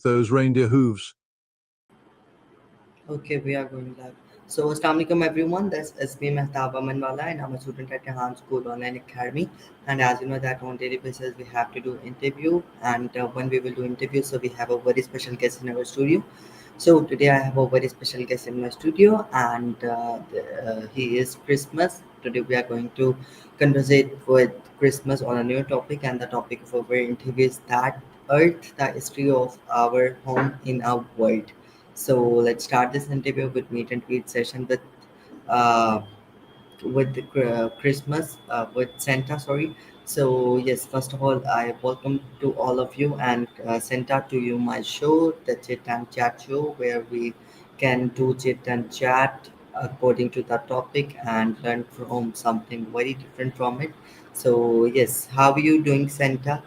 those reindeer hooves. Okay, we are going live. So, Assalamu alaikum everyone. This is me, Mehtab Amanwala, and I'm a student at Jahan School Online Academy. And as you know, that on daily basis we have to do interview, and when we will do interview, so we have a very special guest in our studio. So today I have a very special guest in my studio, and he is Christmas. Today we are going to conversate with Christmas on a new topic, and the topic of our interview is that Earth, the history of our home in our world. So let's start this interview with meet and greet session uh, with the Christmas with Santa. Sorry. So yes, first of all, I welcome to all of you and Santa to you my show, the Chit and Chat show, where we can do chit and chat according to the topic and learn from something very different from it. So yes, how are you doing, Santa?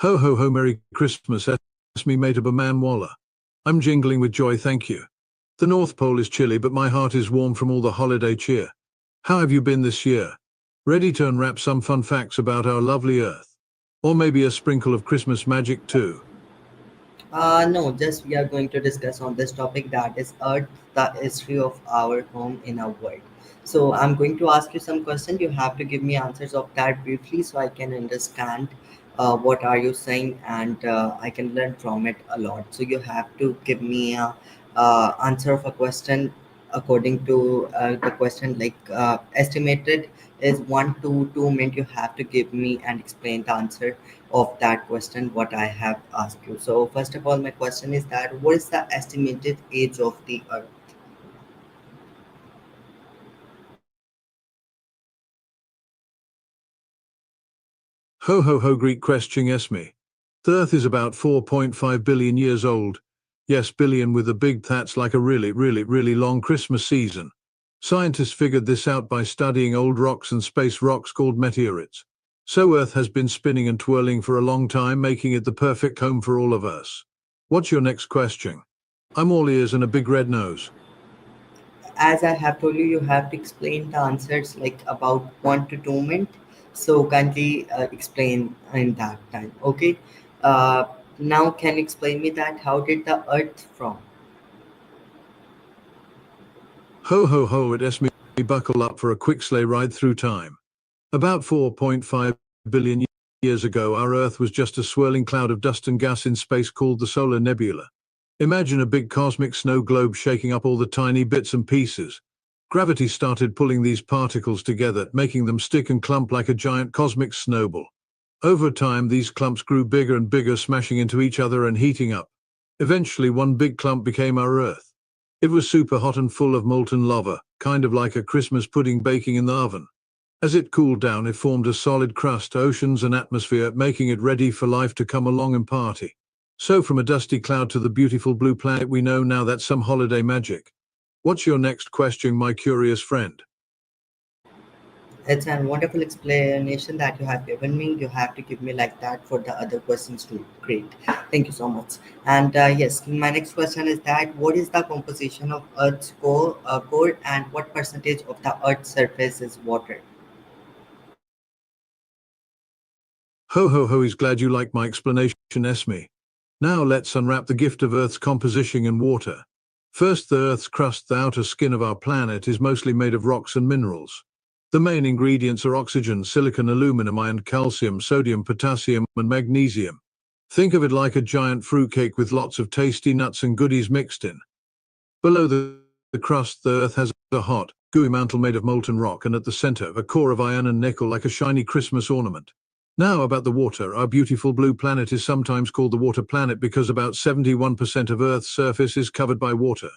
Ho ho ho, Merry Christmas, Esme mate of a man Walla. I'm jingling with joy, thank you. The North Pole is chilly, but my heart is warm from all the holiday cheer. How have you been this year? Ready to unwrap some fun facts about our lovely Earth? Or maybe a sprinkle of Christmas magic too? No, just we are going to discuss on this topic that is Earth, the history of our home in our world. So I'm going to ask you some questions. You have to give me answers of that briefly so I can understand what are you saying and I can learn from it a lot. So you have to give me a answer of a question according to the question like estimated is 1 to 2 minutes. You have to give me and explain the answer of that question what I have asked you. So first of all, my question is that what is the estimated age of the Earth? Ho ho ho, Greek question Esme. The Earth is about 4.5 billion years old. Yes, billion with a big that's like a really long Christmas season. Scientists figured this out by studying old rocks and space rocks called meteorites. So Earth has been spinning and twirling for a long time, making it the perfect home for all of us. What's your next question? I'm all ears and a big red nose. As I have told you, you have to explain the answers like about 1 to 2 minutes. So kindly explain in that time. Okay. Uh, Now can you explain me that how did the Earth from? Ho ho ho, it Esme, buckle up for a quick sleigh ride through time. About 4.5 billion years ago, our Earth was just a swirling cloud of dust and gas in space called the solar nebula. Imagine a big cosmic snow globe shaking up all the tiny bits and pieces. Gravity started pulling these particles together, making them stick and clump like a giant cosmic snowball. Over time, these clumps grew bigger and bigger, smashing into each other and heating up. Eventually, one big clump became our Earth. It was super hot and full of molten lava, kind of like a Christmas pudding baking in the oven. As it cooled down, it formed a solid crust, oceans and atmosphere, making it ready for life to come along and party. So from a dusty cloud to the beautiful blue planet we know now, that's some holiday magic. What's your next question, my curious friend? It's a wonderful explanation that you have given me. You have to give me like that for the other questions too. Great. Thank you so much. And yes, my next question is that what is the composition of Earth's core and what percentage of the Earth's surface is water? Ho ho ho, he's glad you like my explanation, Esme. Now let's unwrap the gift of Earth's composition and water. First, the Earth's crust, the outer skin of our planet, is mostly made of rocks and minerals. The main ingredients are oxygen, silicon, aluminum, iron, calcium, sodium, potassium, and magnesium. Think of it like a giant fruitcake with lots of tasty nuts and goodies mixed in. Below the crust, the Earth has a hot, gooey mantle made of molten rock, and at the center, a core of iron and nickel like a shiny Christmas ornament. Now about the water, our beautiful blue planet is sometimes called the water planet because about 71% of Earth's surface is covered by water.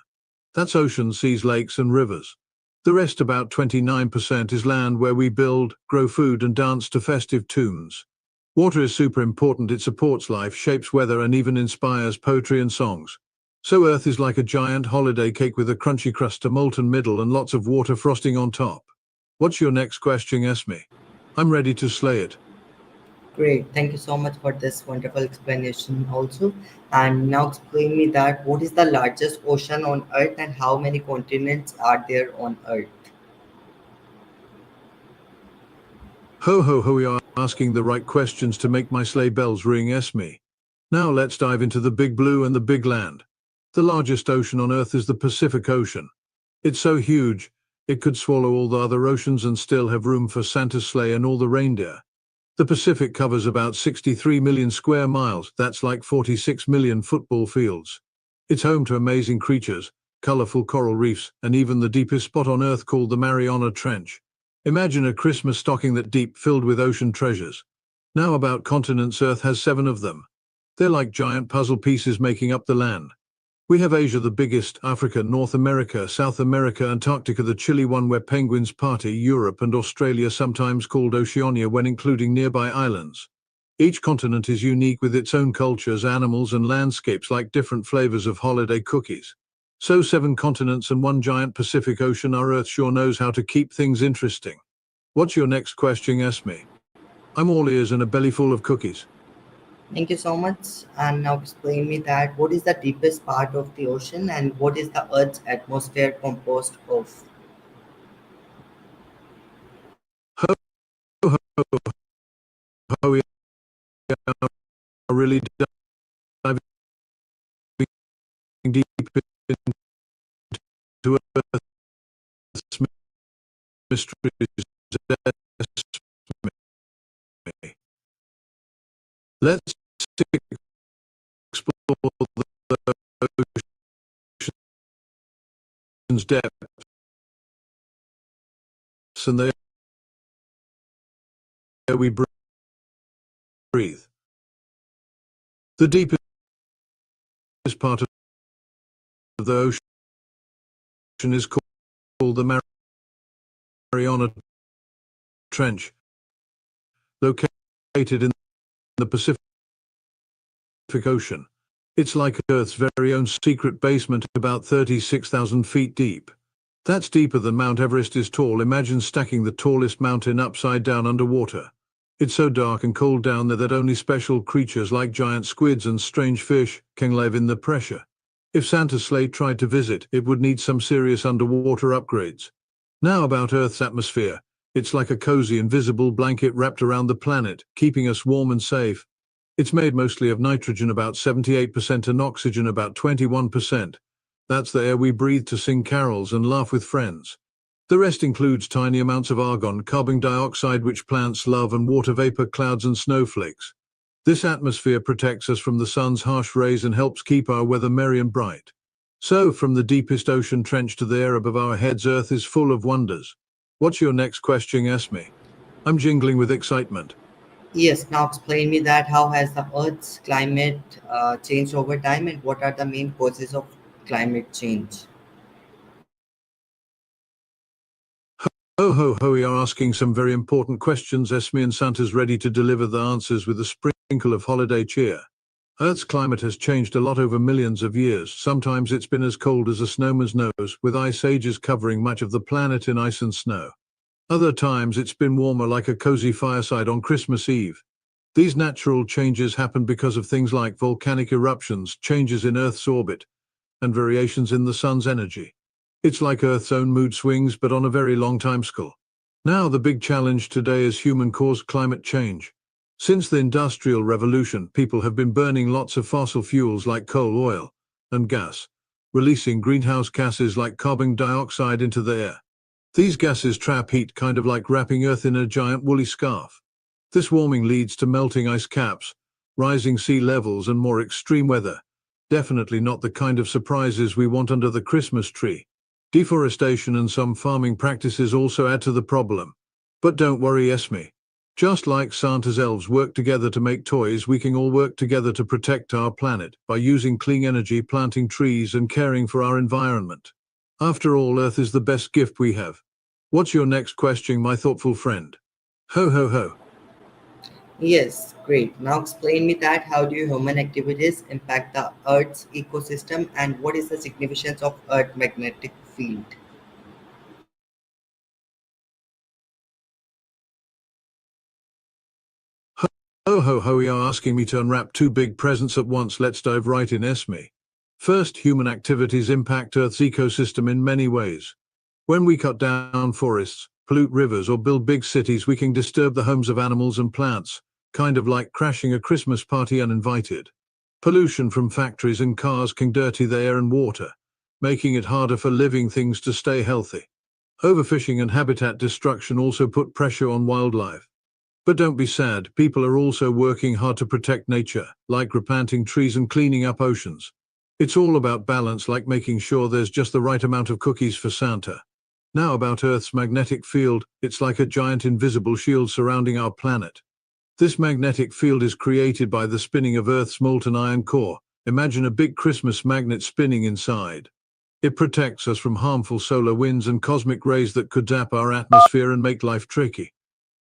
That's oceans, seas, lakes, and rivers. The rest, about 29%, is land where we build, grow food, and dance to festive tunes. Water is super important. It supports life, shapes weather, and even inspires poetry and songs. So Earth is like a giant holiday cake with a crunchy crust, a molten middle, and lots of water frosting on top. What's your next question, Esme? I'm ready to slay it. Great. Thank you so much for this wonderful explanation also. And now explain me that what is the largest ocean on Earth and how many continents are there on Earth? Ho ho ho, we are asking the right questions to make my sleigh bells ring, Esme. Now let's dive into the big blue and the big land. The largest ocean on Earth is the Pacific Ocean. It's so huge, it could swallow all the other oceans and still have room for Santa's sleigh and all the reindeer. The Pacific covers about 63 million square miles, that's like 46 million football fields. It's home to amazing creatures, colorful coral reefs, and even the deepest spot on Earth called the Mariana Trench. Imagine a Christmas stocking that deep, filled with ocean treasures. Now about continents, Earth has 7 of them. They're like giant puzzle pieces making up the land. We have Asia the biggest, Africa, North America, South America, Antarctica the chilly one where penguins party, Europe and Australia sometimes called Oceania when including nearby islands. Each continent is unique with its own cultures, animals and landscapes like different flavors of holiday cookies. So 7 continents and 1 giant Pacific Ocean, our Earth sure knows how to keep things interesting. What's your next question, Esme? I'm all ears and a belly full of cookies. Thank you so much. And now explain me that what is the deepest part of the ocean and what is the Earth's atmosphere composed of? Ho ho ho, we are really diving deep into Earth's mysteries. Esme. Let's explore the ocean's depths and the air we breathe. The deepest part of the ocean is called the Mariana Trench, located in the Pacific Ocean. It's like Earth's very own secret basement, about 36,000 feet deep. That's deeper than Mount Everest is tall. Imagine stacking the tallest mountain upside down underwater. It's so dark and cold down there that only special creatures like giant squids and strange fish can live in the pressure. If Santa's sleigh tried to visit, it would need some serious underwater upgrades. Now about Earth's atmosphere. It's like a cozy invisible blanket wrapped around the planet, keeping us warm and safe. It's made mostly of nitrogen, about 78%, and oxygen, about 21%. That's the air we breathe to sing carols and laugh with friends. The rest includes tiny amounts of argon, carbon dioxide, which plants love, and water vapor, clouds and snowflakes. This atmosphere protects us from the sun's harsh rays and helps keep our weather merry and bright. So, from the deepest ocean trench to the air above our heads, Earth is full of wonders. What's your next question, Esme? I'm jingling with excitement. Yes, now explain me that how has the Earth's climate changed over time and what are the main causes of climate change? Ho ho ho, we are asking some very important questions, Esme, and Santa's ready to deliver the answers with a sprinkle of holiday cheer. Earth's climate has changed a lot over millions of years. Sometimes it's been as cold as a snowman's nose, with ice ages covering much of the planet in ice and snow. Other times it's been warmer, like a cozy fireside on Christmas Eve. These natural changes happen because of things like volcanic eruptions, changes in Earth's orbit, and variations in the sun's energy. It's like Earth's own mood swings, but on a very long timescale. Now the big challenge today is human-caused climate change. Since the Industrial Revolution, people have been burning lots of fossil fuels like coal, oil, and gas, releasing greenhouse gases like carbon dioxide into the air. These gases trap heat, kind of like wrapping Earth in a giant woolly scarf. This warming leads to melting ice caps, rising sea levels and more extreme weather. Definitely not the kind of surprises we want under the Christmas tree. Deforestation and some farming practices also add to the problem. But don't worry, Esme. Just like Santa's elves work together to make toys, we can all work together to protect our planet by using clean energy, planting trees and caring for our environment. After all, Earth is the best gift we have. What's your next question, my thoughtful friend? Ho ho ho. Yes, great. Now explain me that how do human activities impact the Earth's ecosystem and what is the significance of Earth magnetic field? Ho ho ho, you are asking me to unwrap 2 big presents at once. Let's dive right in, Esme. First, human activities impact Earth's ecosystem in many ways. When we cut down forests, pollute rivers or build big cities, we can disturb the homes of animals and plants, kind of like crashing a Christmas party uninvited. Pollution from factories and cars can dirty the air and water, making it harder for living things to stay healthy. Overfishing and habitat destruction also put pressure on wildlife. But don't be sad, people are also working hard to protect nature, like replanting trees and cleaning up oceans. It's all about balance, like making sure there's just the right amount of cookies for Santa. Now about Earth's magnetic field, it's like a giant invisible shield surrounding our planet. This magnetic field is created by the spinning of Earth's molten iron core. Imagine a big Christmas magnet spinning inside. It protects us from harmful solar winds and cosmic rays that could zap our atmosphere and make life tricky.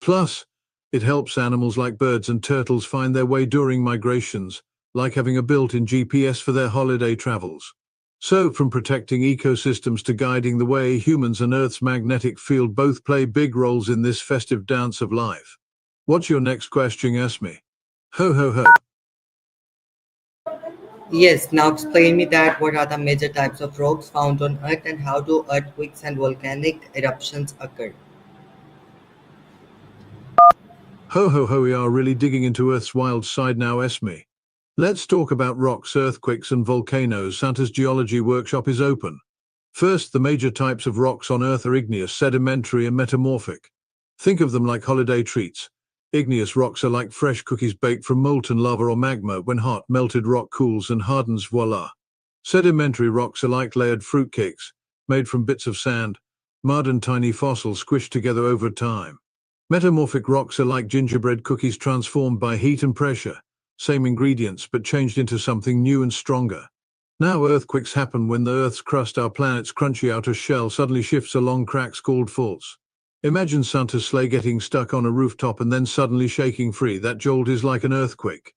Plus, it helps animals like birds and turtles find their way during migrations, like having a built-in GPS for their holiday travels. So, from protecting ecosystems to guiding the way, humans and Earth's magnetic field both play big roles in this festive dance of life. What's your next question, Esme? Ho ho ho. Yes, now explain me that what are the major types of rocks found on Earth and how do earthquakes and volcanic eruptions occur? Ho ho ho, we are really digging into Earth's wild side now, Esme. Let's talk about rocks, earthquakes and volcanoes. Santa's geology workshop is open. First, the major types of rocks on Earth are igneous, sedimentary and metamorphic. Think of them like holiday treats. Igneous rocks are like fresh cookies baked from molten lava or magma. When hot, melted rock cools and hardens, voila. Sedimentary rocks are like layered fruitcakes, made from bits of sand, mud and tiny fossils squished together over time. Metamorphic rocks are like gingerbread cookies transformed by heat and pressure, same ingredients but changed into something new and stronger. Now earthquakes happen when the Earth's crust, our planet's crunchy outer shell, suddenly shifts along cracks called faults. Imagine Santa's sleigh getting stuck on a rooftop and then suddenly shaking free. That jolt is like an earthquake.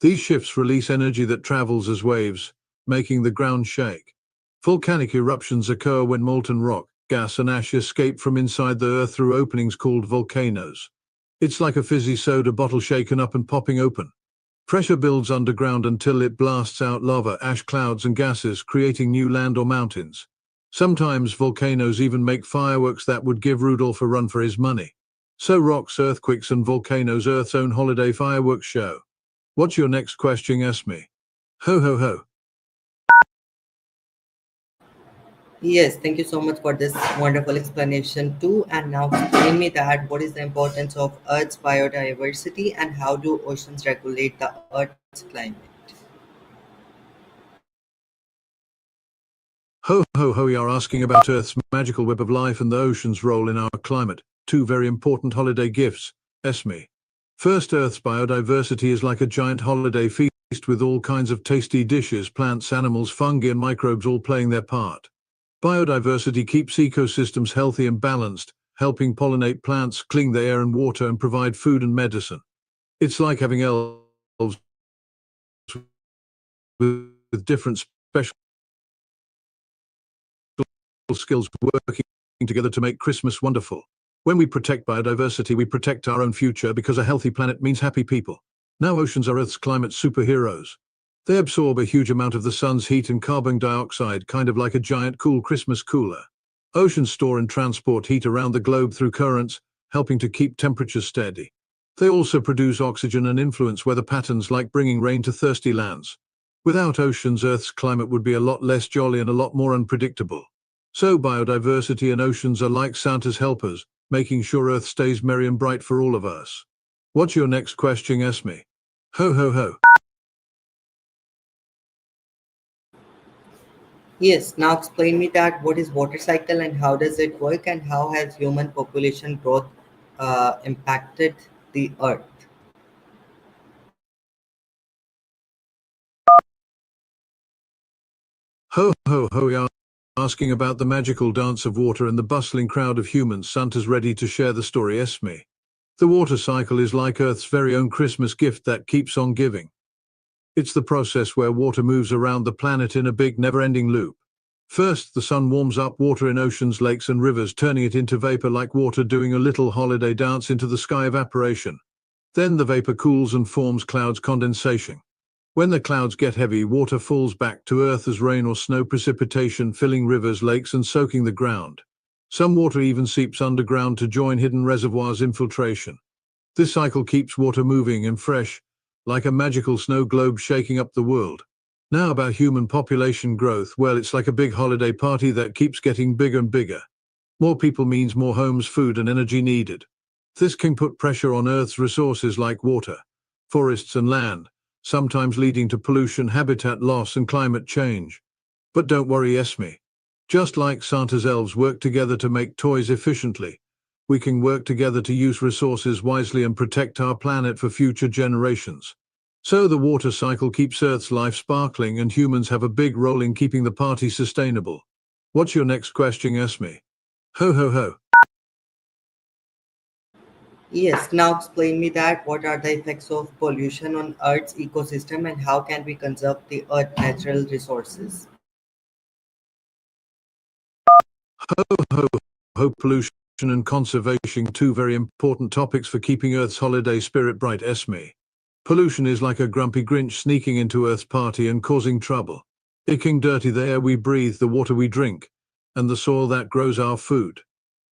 These shifts release energy that travels as waves, making the ground shake. Volcanic eruptions occur when molten rock, gas and ash escape from inside the Earth through openings called volcanoes. It's like a fizzy soda bottle shaken up and popping open. Pressure builds underground until it blasts out lava, ash clouds and gases, creating new land or mountains. Sometimes volcanoes even make fireworks that would give Rudolph a run for his money. So rocks, earthquakes and volcanoes, Earth's own holiday fireworks show. What's your next question, Esme? Ho ho ho. Yes, thank you so much for this wonderful explanation too. And now explain me that what is the importance of Earth's biodiversity and how do oceans regulate the Earth's climate? Ho ho ho, we are asking about Earth's magical web of life and the ocean's role in our climate. Two very important holiday gifts, Esme. First, Earth's biodiversity is like a giant holiday feast with all kinds of tasty dishes, plants, animals, fungi and microbes all playing their part. Biodiversity keeps ecosystems healthy and balanced, helping pollinate plants, clean the air and water and provide food and medicine. It's like having elves with different special skills working together to make Christmas wonderful. When we protect biodiversity, we protect our own future because a healthy planet means happy people. Now oceans are Earth's climate superheroes. They absorb a huge amount of the sun's heat and carbon dioxide, kind of like a giant cool Christmas cooler. Oceans store and transport heat around the globe through currents, helping to keep temperatures steady. They also produce oxygen and influence weather patterns, like bringing rain to thirsty lands. Without oceans, Earth's climate would be a lot less jolly and a lot more unpredictable. So biodiversity and oceans are like Santa's helpers, making sure Earth stays merry and bright for all of us. What's your next question, Esme? Ho ho ho. Yes, now explain me that what is water cycle and how does it work and how has human population growth impacted the Earth? Ho ho ho, we are asking about the magical dance of water and the bustling crowd of humans. Santa's ready to share the story, Esme. The water cycle is like Earth's very own Christmas gift that keeps on giving. It's the process where water moves around the planet in a big never-ending loop. First, the sun warms up water in oceans, lakes and rivers, turning it into vapor, like water doing a little holiday dance into the sky, evaporation. Then the vapor cools and forms clouds, condensation. When the clouds get heavy, water falls back to Earth as rain or snow, precipitation, filling rivers, lakes and soaking the ground. Some water even seeps underground to join hidden reservoirs infiltration. This cycle keeps water moving and fresh, like a magical snow globe shaking up the world. Now about human population growth, well, it's like a big holiday party that keeps getting bigger and bigger. More people means more homes, food and energy needed. This can put pressure on Earth's resources like water, forests and land, sometimes leading to pollution, habitat loss and climate change. But don't worry, Esme. Just like Santa's elves work together to make toys efficiently, we can work together to use resources wisely and protect our planet for future generations. So the water cycle keeps Earth's life sparkling and humans have a big role in keeping the party sustainable. What's your next question, Esme? Ho ho ho. Yes, now explain me that what are the effects of pollution on Earth's ecosystem and how can we conserve the Earth's natural resources? Ho ho ho. Pollution and conservation, two very important topics for keeping Earth's holiday spirit bright, Esme. Pollution is like a grumpy Grinch sneaking into Earth's party and causing trouble. It can dirty the air we breathe, the water we drink, and the soil that grows our food.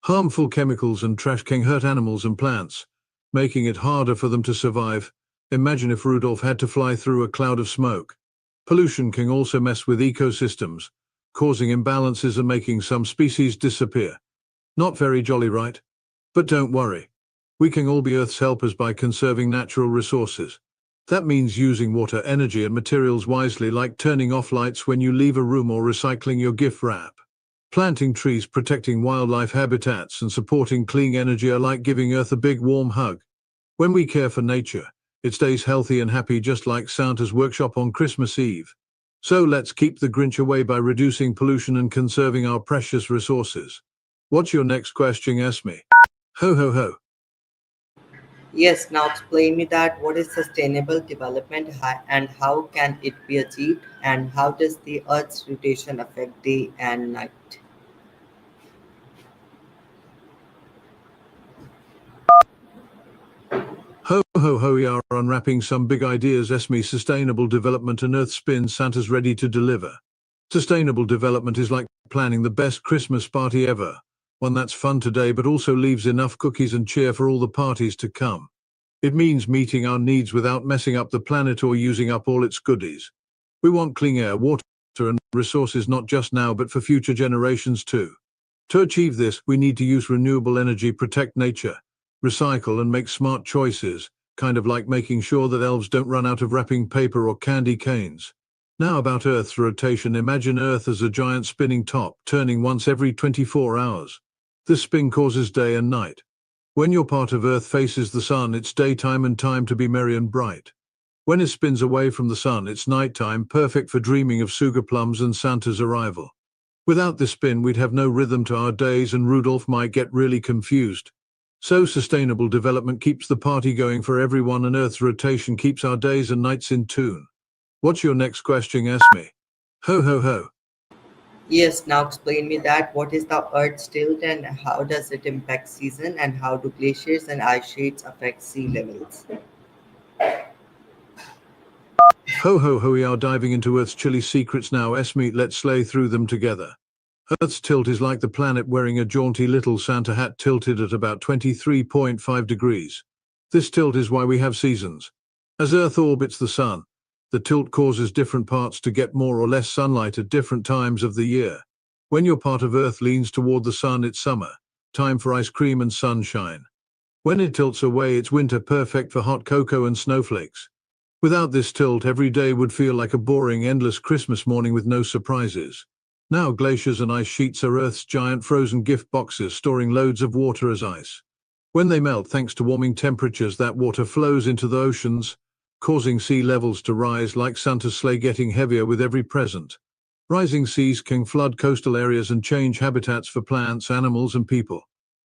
Harmful chemicals and trash can hurt animals and plants, making it harder for them to survive. Imagine if Rudolph had to fly through a cloud of smoke. Pollution can also mess with ecosystems, causing imbalances and making some species disappear. Not very jolly, right? But don't worry. We can all be Earth's helpers by conserving natural resources. That means using water, energy and materials wisely, like turning off lights when you leave a room or recycling your gift wrap. Planting trees, protecting wildlife habitats and supporting clean energy are like giving Earth a big warm hug. When we care for nature, it stays healthy and happy, just like Santa's workshop on Christmas Eve. So let's keep the Grinch away by reducing pollution and conserving our precious resources. What's your next question, Esme? Ho ho ho. Yes, now explain me that what is sustainable development and how can it be achieved and how does the Earth's rotation affect day and night? Ho ho ho, we are unwrapping some big ideas, Esme. Sustainable development and Earth spin Santa's ready to deliver. Sustainable development is like planning the best Christmas party ever. One that's fun today but also leaves enough cookies and cheer for all the parties to come. It means meeting our needs without messing up the planet or using up all its goodies. We want clean air, water and resources not just now but for future generations too. To achieve this, we need to use renewable energy, protect nature, recycle and make smart choices, kind of like making sure that elves don't run out of wrapping paper or candy canes. Now about Earth's rotation, imagine Earth as a giant spinning top, turning once every 24 hours. This spin causes day and night. When your part of Earth faces the sun, it's daytime and time to be merry and bright. When it spins away from the sun, it's nighttime, perfect for dreaming of sugar plums and Santa's arrival. Without this spin, we'd have no rhythm to our days and Rudolph might get really confused. So sustainable development keeps the party going for everyone and Earth's rotation keeps our days and nights in tune. What's your next question, Esme? Ho ho ho. Yes, now explain me that what is the Earth's tilt and how does it impact season and how do glaciers and ice sheets affect sea levels? Ho ho ho, we are diving into Earth's chilly secrets now, Esme. Let's slay through them together. Earth's tilt is like the planet wearing a jaunty little Santa hat tilted at about 23.5 degrees. This tilt is why we have seasons. As Earth orbits the sun, the tilt causes different parts to get more or less sunlight at different times of the year. When your part of Earth leans toward the sun, it's summer, time for ice cream and sunshine. When it tilts away, it's winter, perfect for hot cocoa and snowflakes. Without this tilt, every day would feel like a boring, endless Christmas morning with no surprises. Now glaciers and ice sheets are Earth's giant frozen gift boxes storing loads of water as ice. When they melt, thanks to warming temperatures, that water flows into the oceans, causing sea levels to rise like Santa's sleigh, getting heavier with every present. Rising seas can flood coastal areas and change habitats for plants, animals and people.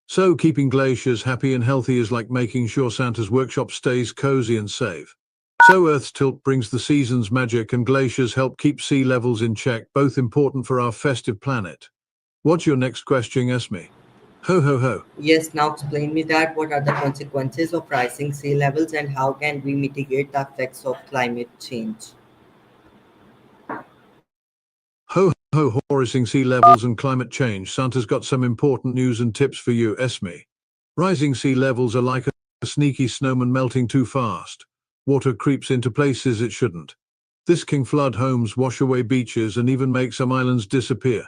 So keeping glaciers happy and healthy is like making sure Santa's workshop stays cozy and safe. So Earth's tilt brings the seasons magic and glaciers help keep sea levels in check, both important for our festive planet. What's your next question, Esme? Ho ho ho. Yes, now explain me that what are the consequences of rising sea levels and how can we mitigate the effects of climate change? Ho ho, rising sea levels and climate change. Santa's got some important news and tips for you, Esme. Rising sea levels are like a sneaky snowman melting too fast. Water creeps into places it shouldn't. This can flood homes, wash away beaches, and even make some islands disappear.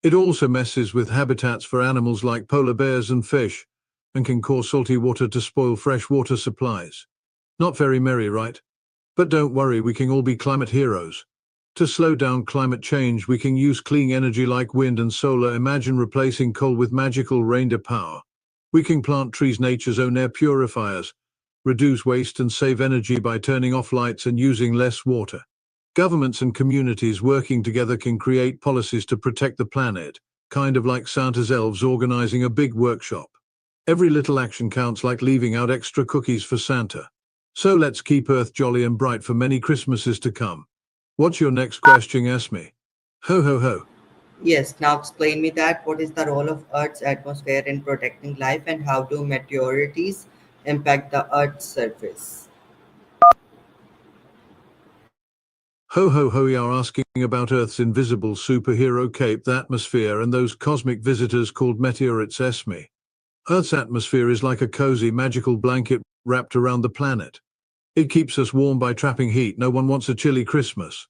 It also messes with habitats for animals like polar bears and fish, and can cause salty water to spoil fresh water supplies. Not very merry, right? But don't worry, we can all be climate heroes. To slow down climate change, we can use clean energy like wind and solar. Imagine replacing coal with magical reindeer power. We can plant trees, nature's own air purifiers, reduce waste and save energy by turning off lights and using less water. Governments and communities working together can create policies to protect the planet, kind of like Santa's elves organizing a big workshop. Every little action counts, like leaving out extra cookies for Santa. So let's keep Earth jolly and bright for many Christmases to come. What's your next question, Esme? Ho ho ho. Yes, now explain me that what is the role of Earth's atmosphere in protecting life and how do meteorites impact the Earth's surface? Ho ho ho, we are asking about Earth's invisible superhero cape, the atmosphere, and those cosmic visitors called meteorites, Esme. Earth's atmosphere is like a cozy, magical blanket wrapped around the planet. It keeps us warm by trapping heat. No one wants a chilly Christmas.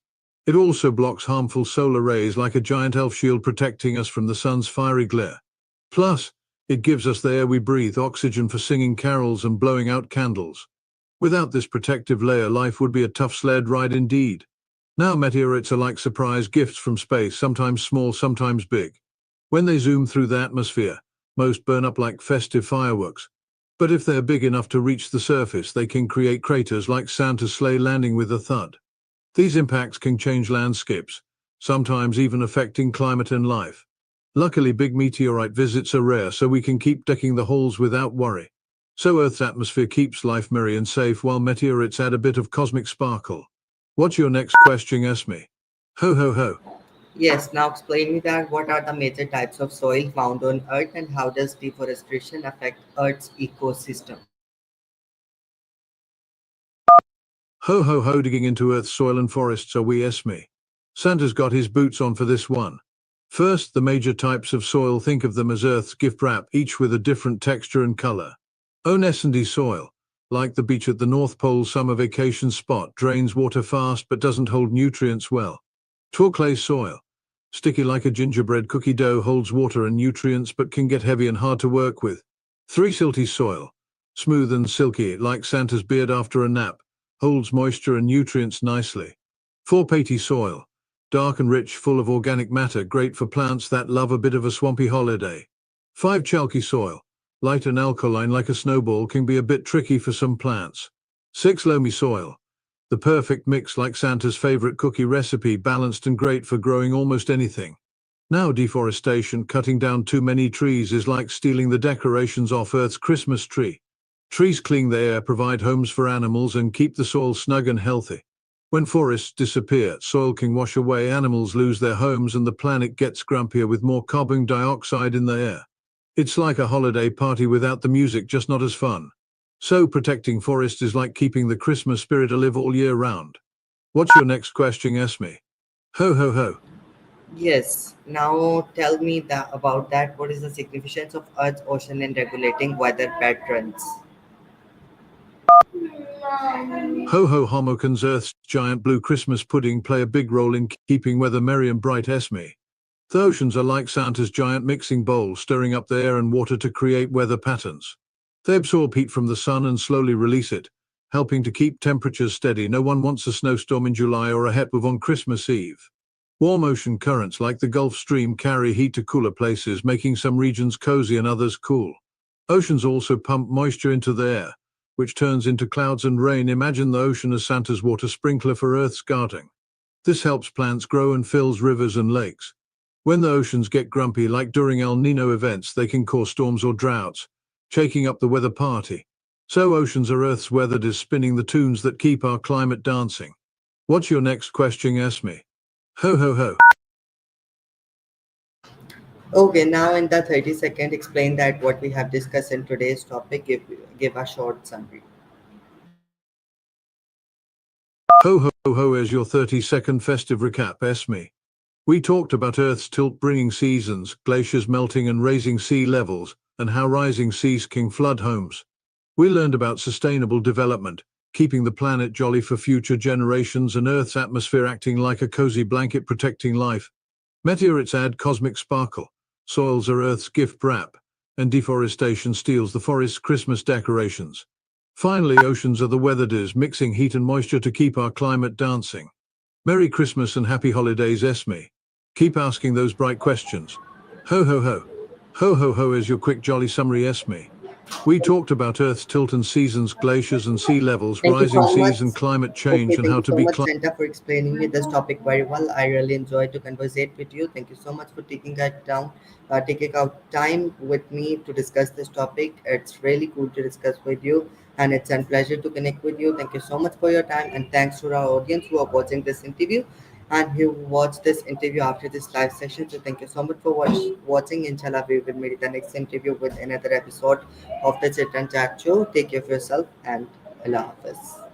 It also blocks harmful solar rays like a giant elf shield, protecting us from the sun's fiery glare. Plus, it gives us the air we breathe, oxygen for singing carols and blowing out candles. Without this protective layer, life would be a tough sled ride indeed. Now meteorites are like surprise gifts from space, sometimes small, sometimes big. When they zoom through the atmosphere, most burn up like festive fireworks. But if they're big enough to reach the surface, they can create craters like Santa's sleigh landing with a thud. These impacts can change landscapes, sometimes even affecting climate and life. Luckily, big meteorite visits are rare, so we can keep decking the halls without worry. So Earth's atmosphere keeps life merry and safe, while meteorites add a bit of cosmic sparkle. What's your next question, Esme? Ho ho ho. Yes, now explain me that what are the major types of soil found on Earth and how does deforestation affect Earth's ecosystem? Ho ho ho, digging into Earth's soil and forests are we, Esme. Santa's got his boots on for this one. First, the major types of soil. Think of them as Earth's gift wrap, each with a different texture and color. O soil, like the beach at the North Pole summer vacation spot, drains water fast but doesn't hold nutrients well. Tall clay soil, sticky like a gingerbread cookie dough, holds water and nutrients but can get heavy and hard to work with. 3. Silty soil, smooth and silky like Santa's beard after a nap, holds moisture and nutrients nicely. 4. Peaty soil, dark and rich, full of organic matter, great for plants that love a bit of a swampy holiday. 5. Chalky soil, light and alkaline like a snowball, can be a bit tricky for some plants. 6. Loamy soil, the perfect mix like Santa's favorite cookie recipe, balanced and great for growing almost anything. Now deforestation, cutting down too many trees, is like stealing the decorations off Earth's Christmas tree. Trees clean the air, provide homes for animals, and keep the soil snug and healthy. When forests disappear, soil can wash away, animals lose their homes, and the planet gets grumpier with more carbon dioxide in the air. It's like a holiday party without the music, just not as fun. So protecting forests is like keeping the Christmas spirit alive all year round. What's your next question, Esme? Ho ho ho. Yes, now tell me that about that. What is the significance of Earth's ocean in regulating weather patterns? Ho ho homokins, Earth's giant blue Christmas pudding, play a big role in keeping weather merry and bright, Esme. The oceans are like Santa's giant mixing bowl, stirring up the air and water to create weather patterns. They absorb heat from the sun and slowly release it, helping to keep temperatures steady. No one wants a snowstorm in July or a heatwave on Christmas Eve. Warm ocean currents like the Gulf Stream carry heat to cooler places, making some regions cozy and others cool. Oceans also pump moisture into the air, which turns into clouds and rain. Imagine the ocean as Santa's water sprinkler for Earth's garden. This helps plants grow and fills rivers and lakes. When the oceans get grumpy, like during El Niño events, they can cause storms or droughts, shaking up the weather party. So oceans are Earth's weather disc, spinning the tunes that keep our climate dancing. What's your next question, Esme? Ho ho ho. Okay, now in the 30-second, explain that what we have discussed in today's topic. Give a short summary. Ho ho ho, as your 30-second festive recap, Esme. We talked about Earth's tilt bringing seasons, glaciers melting and raising sea levels, and how rising seas can flood homes. We learned about sustainable development, keeping the planet jolly for future generations and Earth's atmosphere acting like a cozy blanket protecting life. Meteorites add cosmic sparkle, soils are Earth's gift wrap, and deforestation steals the forest's Christmas decorations. Finally, oceans are the weather diz, mixing heat and moisture to keep our climate dancing. Merry Christmas and happy holidays, Esme. Keep asking those bright questions. Ho ho ho. Ho ho ho is your quick jolly summary, Esme. We talked about Earth's tilt and seasons, glaciers and sea levels, Thank you rising so much. seas and climate Okay, change and thank how you to so be much, Santa, for explaining me this topic very well. I really enjoyed to conversate with you. Thank you so much for taking out time with me to discuss this topic. It's really cool to discuss with you, and it's a pleasure to connect with you. Thank you so much for your time, and thanks to our audience who are watching this interview and who watched this interview after this live session. So thank you so much for watching. Inshallah, we will meet in the next interview with another episode of the Chit and Chat Show. Take care of yourself and Allah Hafiz.